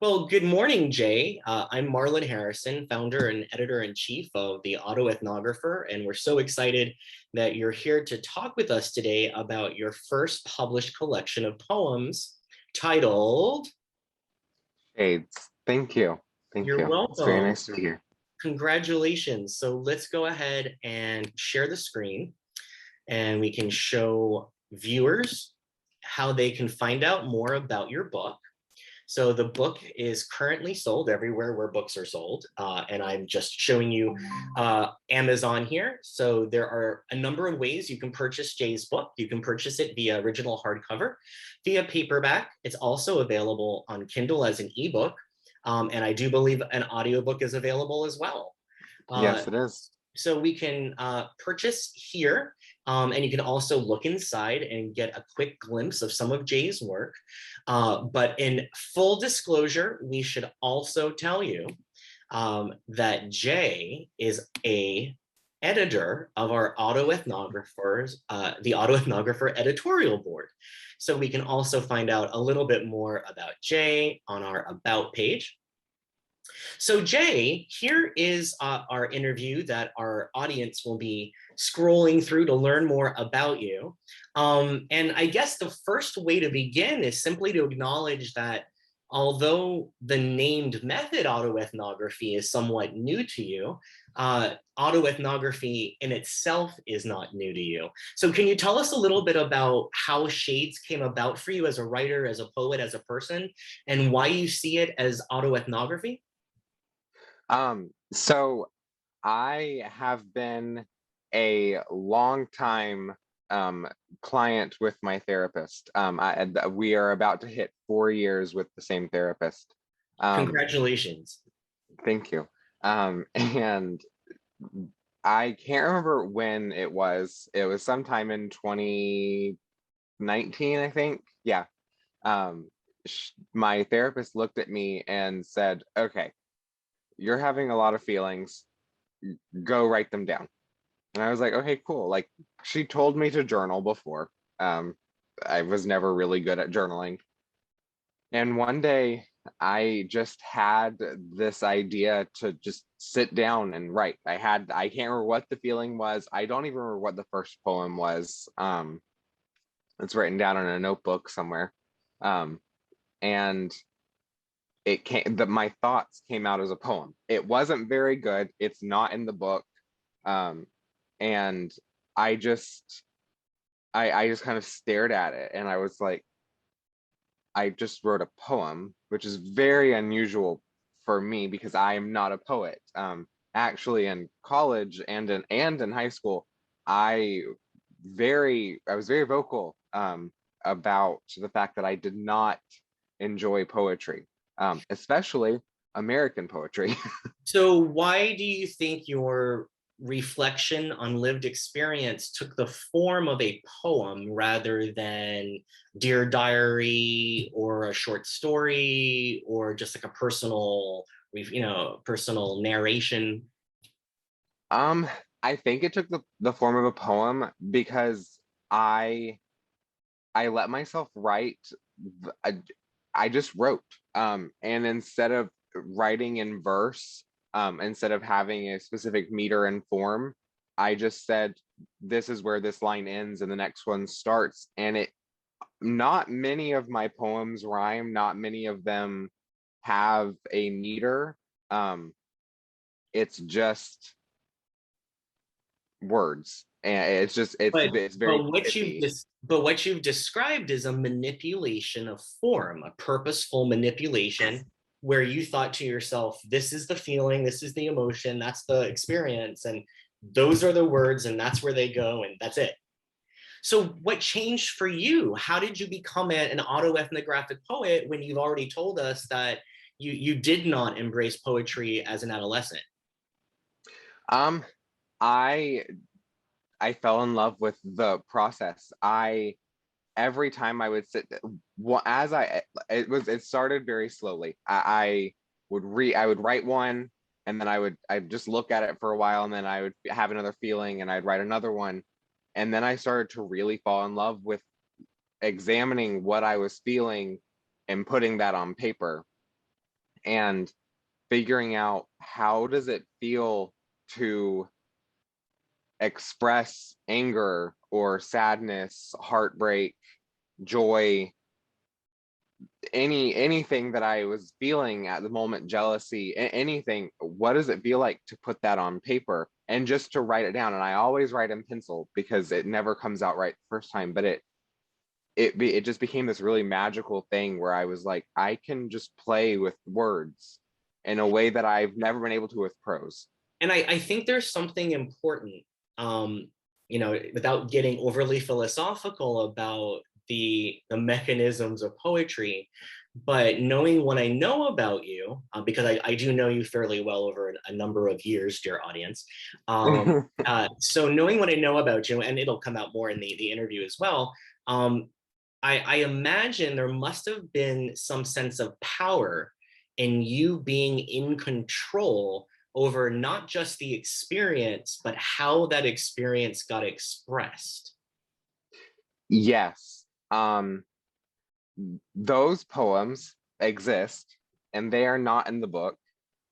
Well, good morning, Jay. I'm Marlon Harrison, founder and editor-in-chief of the Autoethnographer, and we're so excited that you're here to talk with us today about your first published collection of poems titled. Shades. Thank you. Thank You're you. It's very welcome. nice to be here. Congratulations. So let's go ahead and share the screen, and we can show viewers how they can find out more about your book. So the book is currently sold everywhere where books are sold. And I'm just showing you Amazon here. So there are a number of ways you can purchase Jay's book. You can purchase it via original hardcover, via paperback. It's also available on Kindle as an ebook. And I do believe an audiobook is available as well. Uh, Yes, it is. so we can purchase here, and you can also look inside and get a quick glimpse of some of Jay's work. But in full disclosure, we should also tell you that Jay is a editor of our the Autoethnographer editorial board. So we can also find out a little bit more about Jay on our About page. So Jay, here is our interview that our audience will be scrolling through to learn more about you. And I guess the first way to begin is simply to acknowledge that although the named method autoethnography is somewhat new to you, autoethnography in itself is not new to you. So can you tell us a little bit about how Shades came about for you as a writer, as a poet, as a person, and why you see it as autoethnography? So I have been a long time client with my therapist. We are about to hit 4 years with the same therapist. Um, Congratulations. Thank you. And I can't remember when it was. It was sometime in 2019, I think. Yeah. My therapist looked at me and said, "Okay, you're having a lot of feelings. Go write them down." And I was like, "Okay, cool." Like, she told me to journal before. Um, I was never really good at journaling. And one day I just had this idea to just sit down and write. I can't remember what the feeling was. I don't even remember what the first poem was. It's written down in a notebook somewhere. Um, and it came that my thoughts came out as a poem. It wasn't very good. It's not in the book. Um, and I just I just kind of stared at it and I was like, I just wrote a poem, which is very unusual for me because I am not a poet. Actually, in college and in high school, I I was very vocal about the fact that I did not enjoy poetry, especially American poetry. So why do you think your reflection on lived experience took the form of a poem rather than Dear Diary or a short story or just like a personal narration? um, I think it took the form of a poem because I I let myself write. I, I just wrote. And instead of writing in verse, instead of having a specific meter and form, I just said, this is where this line ends and the next one starts. And not many of my poems rhyme, not many of them have a meter. Um, it's just words. And But it's very pithy. but what you've described is a manipulation of form, a purposeful manipulation where you thought to yourself, this is the feeling, this is the emotion, that's the experience, and those are the words, and that's where they go, and that's it. So what changed for you? How did you become an autoethnographic poet when you've already told us that you did not embrace poetry as an adolescent? Um, I I fell in love with the process. I Every time I would sit, well, as I it started very slowly. I would write one, and then I'd just look at it for a while, and then I would have another feeling, and I'd write another one, and then I started to really fall in love with examining what I was feeling and putting that on paper. and figuring out how does it feel to express anger or sadness, heartbreak, joy, anything that I was feeling at the moment, jealousy, anything. What does it feel like to put that on paper and just to write it down? And I always write in pencil because it never comes out right the first time, but it just became this really magical thing where I was like, I can just play with words in a way that I've never been able to with prose. And I think there's something important, you know, without getting overly philosophical about the mechanisms of poetry, but knowing what I know about you, because I do know you fairly well over a number of years, dear audience. So knowing what I know about you, and it'll come out more in the interview as well, I imagine there must have been some sense of power in you being in control over not just the experience, but how that experience got expressed. Yes. Those poems exist and they are not in the book.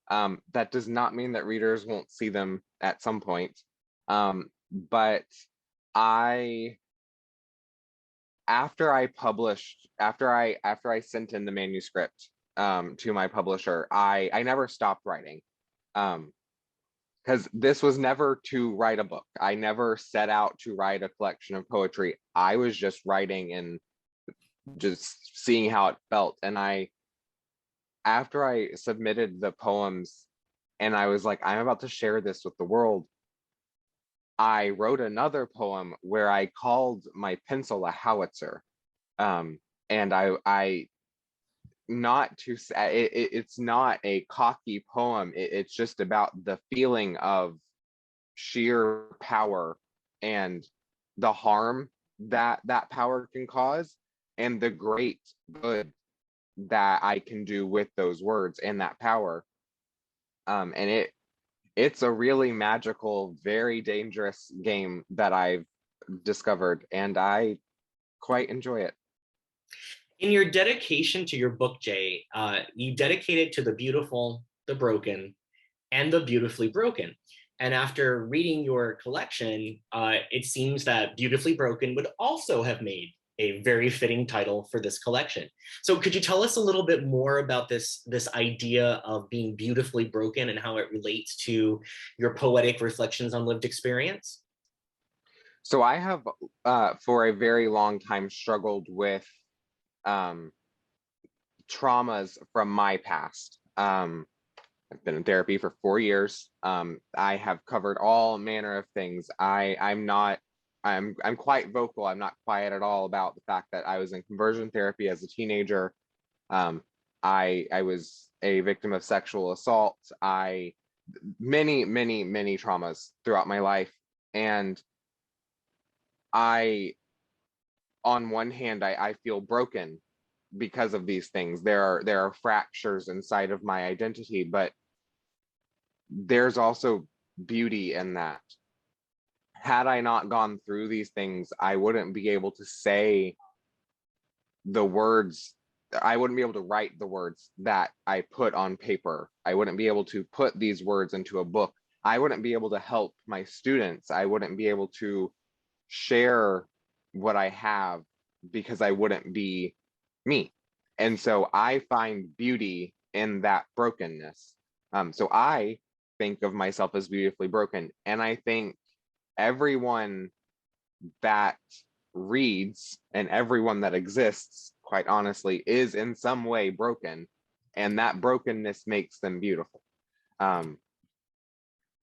That does not mean that readers won't see them at some point. But I, after I sent in the manuscript to my publisher, I never stopped writing. Because this was never to write a book. I never set out to write a collection of poetry. I was just writing and just seeing how it felt. And after I submitted the poems and I was like, I'm about to share this with the world, I wrote another poem where I called my pencil a howitzer. And I not to say it's not a cocky poem. It's just about the feeling of sheer power and the harm that that power can cause and the great good that I can do with those words and that power. And it's a really magical, very dangerous game that I've discovered, and I quite enjoy it. In your dedication to your book, Jay, you dedicated to the beautiful, the broken, and the beautifully broken. And after reading your collection, it seems that Beautifully Broken would also have made a very fitting title for this collection. So could you tell us a little bit more about this idea of being beautifully broken and how it relates to your poetic reflections on lived experience? So I have, for a very long time, struggled with traumas from my past. I've been in therapy for 4 years. I have covered all manner of things. I'm quite vocal. I'm not quiet at all about the fact that I was in conversion therapy as a teenager. I was a victim of sexual assault. Many traumas throughout my life. And on one hand, I feel broken because of these things. There are fractures inside of my identity, but there's also beauty in that. Had I not gone through these things, I wouldn't be able to say the words. I wouldn't be able to write the words that I put on paper. I wouldn't be able to put these words into a book. I wouldn't be able to help my students. I wouldn't be able to share what I have because I wouldn't be me. And so I find beauty in that brokenness. So I think of myself as beautifully broken. And I think everyone that reads and everyone that exists, quite honestly, is in some way broken. And that brokenness makes them beautiful.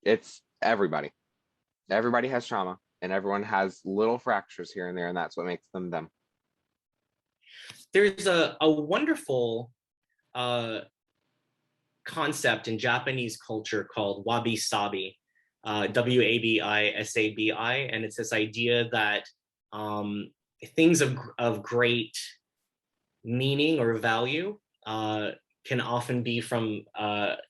It's everybody. Everybody has trauma and everyone has little fractures here and there, and that's what makes them them. There's a wonderful concept in Japanese culture called wabi-sabi, wabisabi, and it's this idea that things of great meaning or value can often be from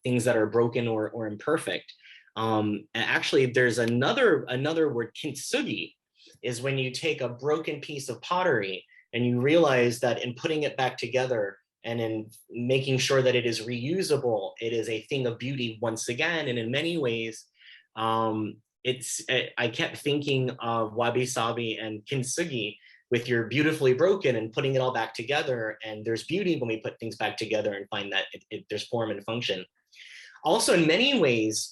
things that are broken or imperfect. And actually, there's another word, kintsugi, is when you take a broken piece of pottery and you realize that in putting it back together, and in making sure that it is reusable, it is a thing of beauty once again. And in many ways, I kept thinking of Wabi Sabi and Kintsugi with your beautifully broken and putting it all back together. And there's beauty when we put things back together and find that there's form and function. Also, in many ways,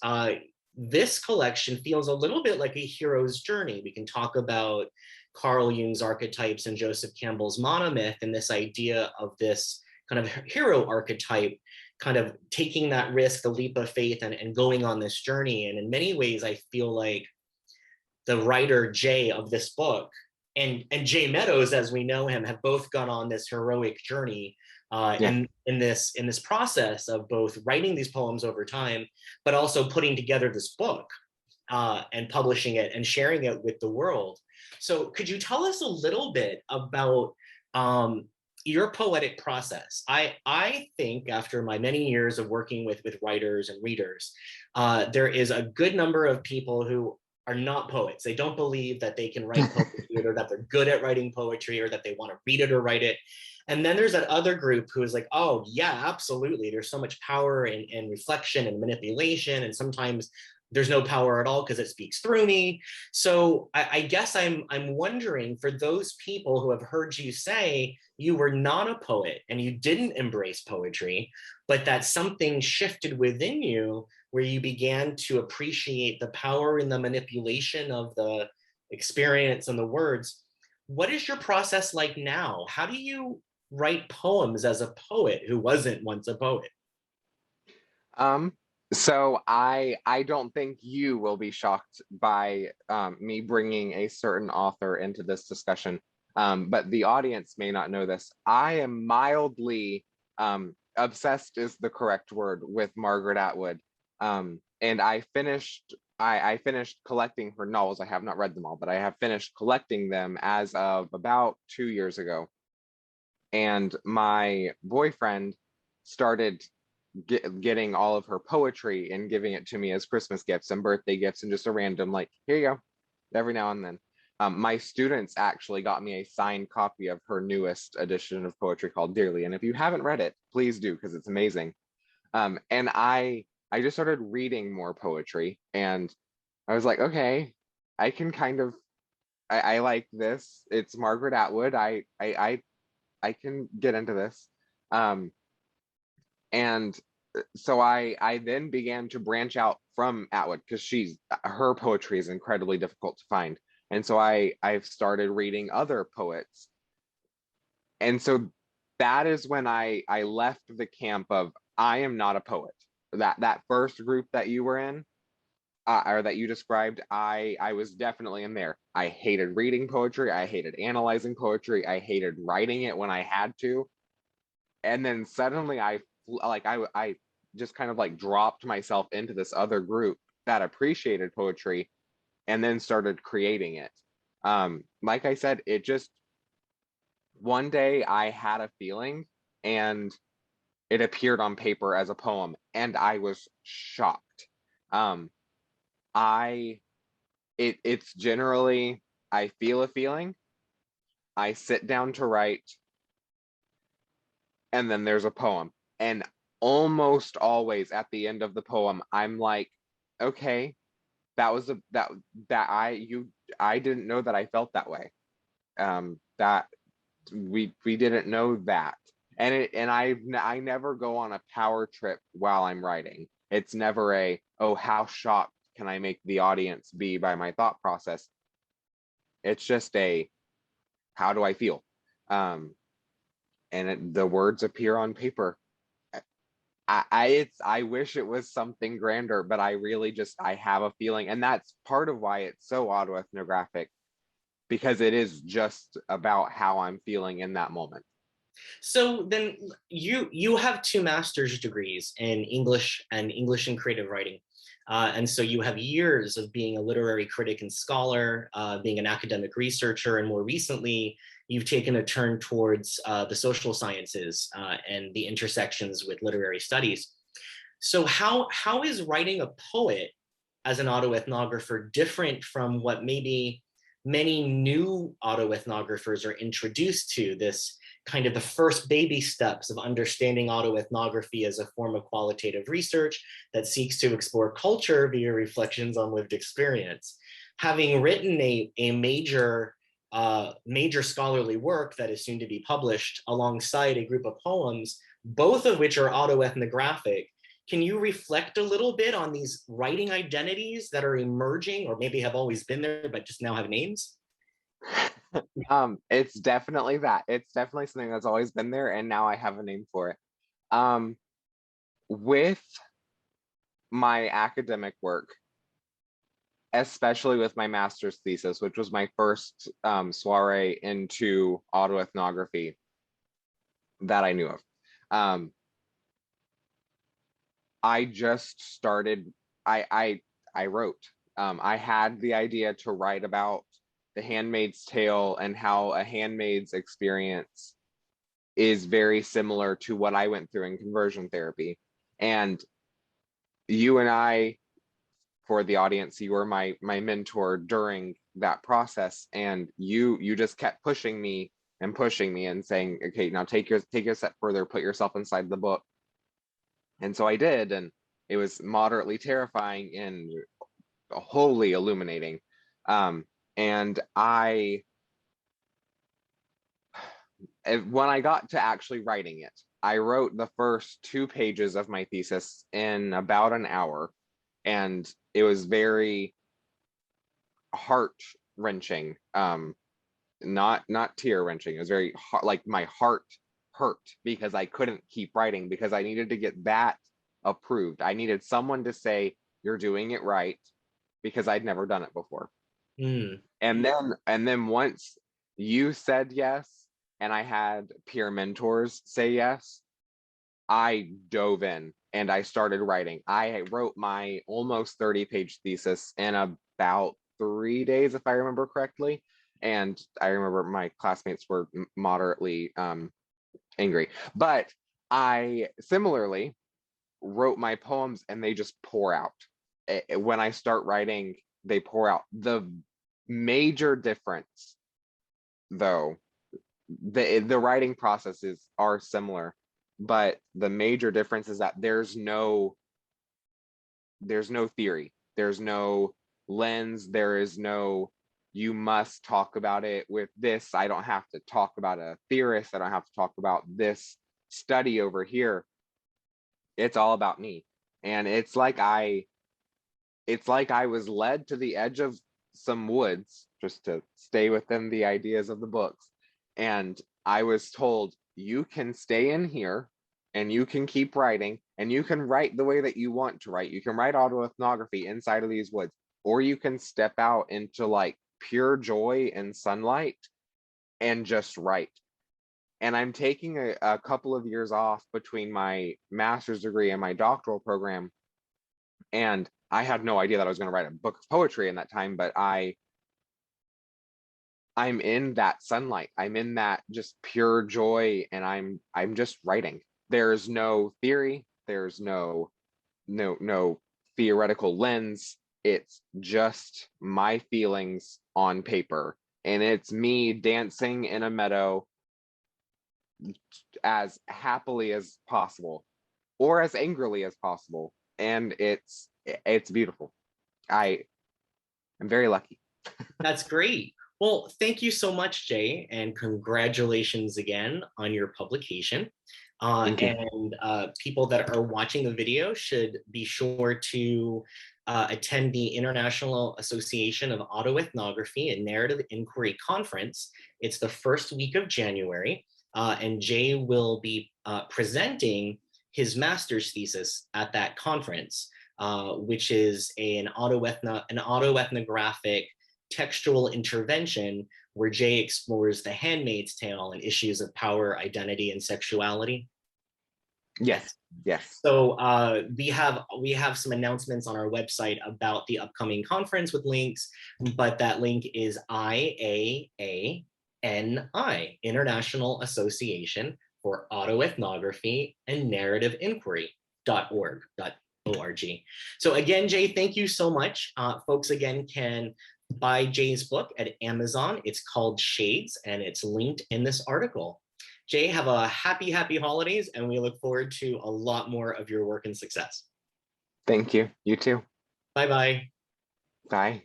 this collection feels a little bit like a hero's journey. We can talk about Carl Jung's archetypes and Joseph Campbell's monomyth, and this idea of this kind of hero archetype, kind of taking that risk, the leap of faith, and going on this journey. And in many ways, I feel like the writer Jay of this book and Jay Meadows, as we know him, have both gone on this heroic journey Yeah. in this process of both writing these poems over time, but also putting together this book and publishing it and sharing it with the world. So could you tell us a little bit about your poetic process? I think after my many years of working with writers and readers, there is a good number of people who are not poets. They don't believe that they can write poetry or that they're good at writing poetry or that they want to read it or write it. And then there's that other group who is like, oh yeah, absolutely. There's so much power and reflection and manipulation. And sometimes there's no power at all because it speaks through me. So I guess I'm wondering, for those people who have heard you say you were not a poet and you didn't embrace poetry, but that something shifted within you where you began to appreciate the power and the manipulation of the experience and the words. What is your process like now? How do you write poems as a poet who wasn't once a poet? Um, so I don't think you will be shocked by me bringing a certain author into this discussion. But the audience may not know this. I am mildly obsessed is the correct word with Margaret Atwood. And I finished collecting her novels. I have not read them all, but I have finished collecting them as of about 2 years ago. And my boyfriend started getting all of her poetry and giving it to me as Christmas gifts and birthday gifts and just a random, like, here you go, every now and then. My students actually got me a signed copy of her newest edition of poetry called Dearly. And if you haven't read it, please do, because it's amazing. And I just started reading more poetry, and I was like, okay, I can kind of, I like this. It's Margaret Atwood. I can get into this. And so I then began to branch out from Atwood because her poetry is incredibly difficult to find. And so I've started reading other poets. And so that is when I left the camp of I am not a poet. That first group that you were in, or that you described, I was definitely in there. I hated reading poetry. I hated analyzing poetry. I hated writing it when I had to. And then suddenly I just kind of like dropped myself into this other group that appreciated poetry and then started creating it. Like I said, it just, one day I had a feeling and it appeared on paper as a poem and I was shocked. It's generally, I feel a feeling, I sit down to write, and then there's a poem. And almost always at the end of the poem, I'm like, okay, that was I didn't know that I felt that way. That we didn't know that. And I never go on a power trip while I'm writing. It's never oh, how shocked can I make the audience be by my thought process? It's just how do I feel? And the words appear on paper. I wish it was something grander, but I really just, I have a feeling, and that's part of why it's so autoethnographic, because it is just about how I'm feeling in that moment. So then you have two master's degrees in English and creative writing. And so you have years of being a literary critic and scholar, being an academic researcher, and more recently, you've taken a turn towards the social sciences and the intersections with literary studies. So how is writing a poet as an autoethnographer different from what maybe many new autoethnographers are introduced to, this kind of the first baby steps of understanding autoethnography as a form of qualitative research that seeks to explore culture via reflections on lived experience. Having written a major scholarly work that is soon to be published alongside a group of poems, both of which are autoethnographic, can you reflect a little bit on these writing identities that are emerging, or maybe have always been there but just now have names? It's definitely that. It's definitely something that's always been there, and now I have a name for it. With my academic work, especially with my master's thesis, which was my first soiree into autoethnography that I knew of. I just started, I wrote. I had the idea to write about the Handmaid's Tale and how a handmaid's experience is very similar to what I went through in conversion therapy. And you and I, for the audience, you were my mentor during that process, and you just kept pushing me and saying, okay, now take your step further, put yourself inside the book. And so I did, and it was moderately terrifying and wholly illuminating. And when I got to actually writing it, I wrote the first 2 pages of my thesis in about an hour, and it was very heart-wrenching, not tear-wrenching. It was very like my heart hurt because I couldn't keep writing, because I needed to get that approved. I needed someone to say, you're doing it right, because I'd never done it before. Mm. And then once you said yes, and I had peer mentors say yes, I dove in and I started writing. I wrote my almost 30-page thesis in about 3 days, if I remember correctly. And I remember my classmates were moderately angry. But I similarly wrote my poems, and they just pour out. When I start writing, they pour out. The major difference, though, the writing processes are similar, but the major difference is that there's no theory, there's no lens, there is no, you must talk about it with this. I don't have to talk about a theorist, I don't have to talk about this study over here. It's all about me. And it's like I was led to the edge of some woods, just to stay within the ideas of the books, and I was told, you can stay in here and you can keep writing, and you can write the way that you want to write. You can write autoethnography inside of these woods, or you can step out into like pure joy and sunlight and just write. And I'm taking a couple of years off between my master's degree and my doctoral program, and I had no idea that I was going to write a book of poetry in that time, but I'm in that sunlight. I'm in that just pure joy, and I'm just writing. There's no theory. There's no theoretical lens. It's just my feelings on paper, and it's me dancing in a meadow as happily as possible, or as angrily as possible, and it's beautiful. I'm very lucky. That's great. Well, thank you so much, Jay, and congratulations again on your publication. Thank you. And people that are watching the video should be sure to attend the International Association of Autoethnography and Narrative Inquiry Conference. It's the first week of January, and Jay will be presenting his master's thesis at that conference, which is an autoethnographic textual intervention where Jay explores the Handmaid's Tale and issues of power, identity, and sexuality. Yes. Yes. So we have some announcements on our website about the upcoming conference with links, but that link is IAANI, International Association for Autoethnography and Narrative Inquiry.org. So again, Jay, thank you so much. Folks, again, can buy Jay's book at Amazon. It's called Shades, and it's linked in this article. Jay, have a happy holidays, and we look forward to a lot more of your work and success. Thank you. You too. Bye-bye. Bye.